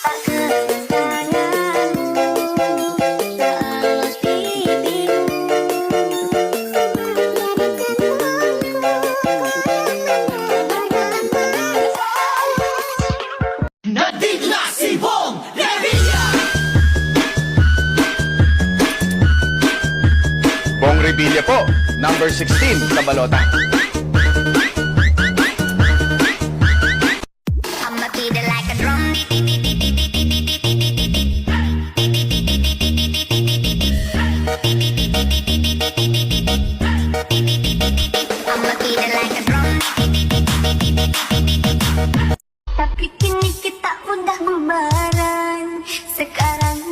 tak kedatanganmu seolah bibirmu Nandito na si Bong Revilla! Bong Revilla po, number 16 sa balota. I'ma beat it like a drum. I'ma beat it like a drum. Tapi kini kita udah bubaran. Sekarang